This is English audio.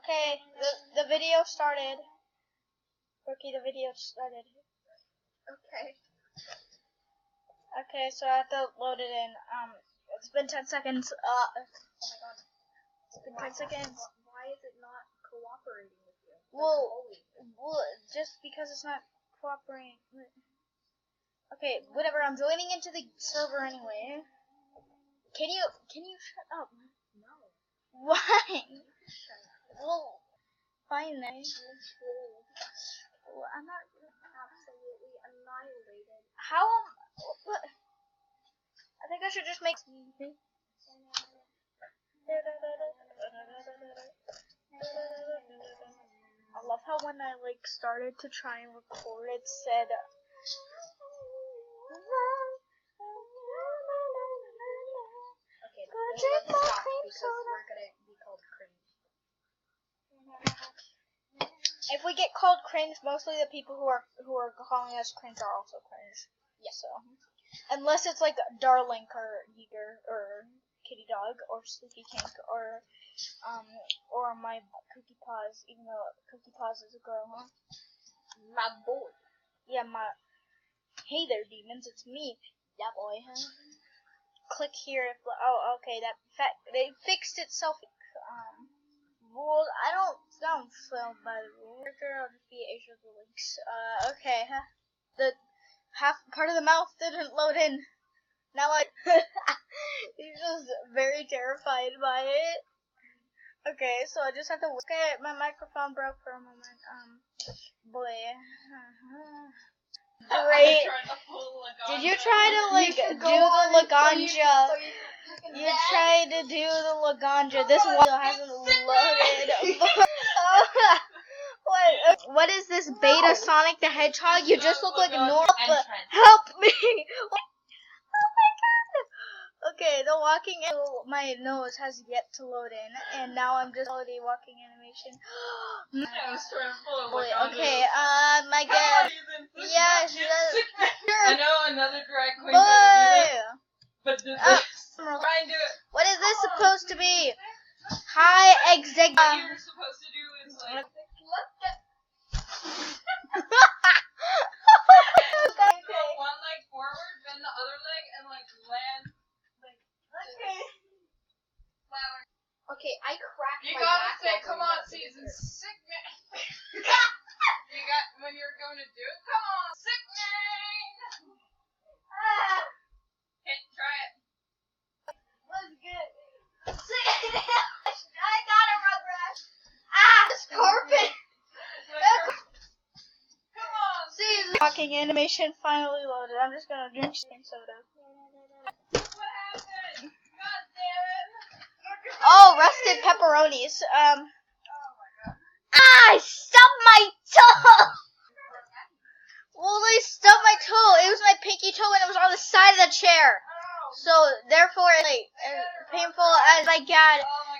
Okay, the video started. Rookie, the video started. Okay. Okay, so I have to load it in. It's been 10 seconds. Oh my god. It's been 10 seconds. Why is it not cooperating with you? Well, just because it's not cooperating. Okay, whatever. I'm joining into the server anyway. Can you shut up? No. Why? Well, fine then. Well, I'm not Absolutely annihilated. How what? I think I should just make. I love how when I started to try and record, it said. Okay, let's stop because we're gonna be called cringe. If we get called cringe, mostly the people who are calling us cringe are also cringe. Yeah. So, unless it's like Darlink or Yeager or Kitty Dog or Sleepy Kink or my Cookie Paws, even though Cookie Paws is a girl, huh? My boy. Yeah, my. Hey there, demons, it's me. Yeah, boy, huh? Click here if. Oh, okay, they fixed itself. Rules. I don't feel by the rules. I'll just be Asia the links. Okay. The half part of the mouth didn't load in. Now he's just very terrified by it. Okay, so I just have to. Okay, my microphone broke for a moment. Boy. Great. Did you try to do the Laganja? You tried to do the Laganja. This one hasn't loaded. What is this beta Sonic the Hedgehog? You just look like a normal. Help me! Oh my god! Okay, the walking my nose has yet to load in, and now I'm just already walking animation. Boy, okay, my god. Yeah, she does. I know another drag queen that would do that, but try and do it. What is this supposed to be? Hi, exec. What you're supposed to do is go one leg forward, bend the other leg, and land Okay, I cracked You my gotta back say, while come doing on, that season video. sick man. You got when you're going to do it. Come on, sick man. Okay, try it. That's good. I got a Rugrat. This carpet. Come on. See, the walking animation finally loaded. I'm just gonna drink some soda. What happened? God damn it. Oh, rusted pepperonis. Oh my god. I stubbed my toe. Well, they stubbed my toe. It was my pinky toe, and it was on the side of the chair. So therefore, painful as I got. Oh my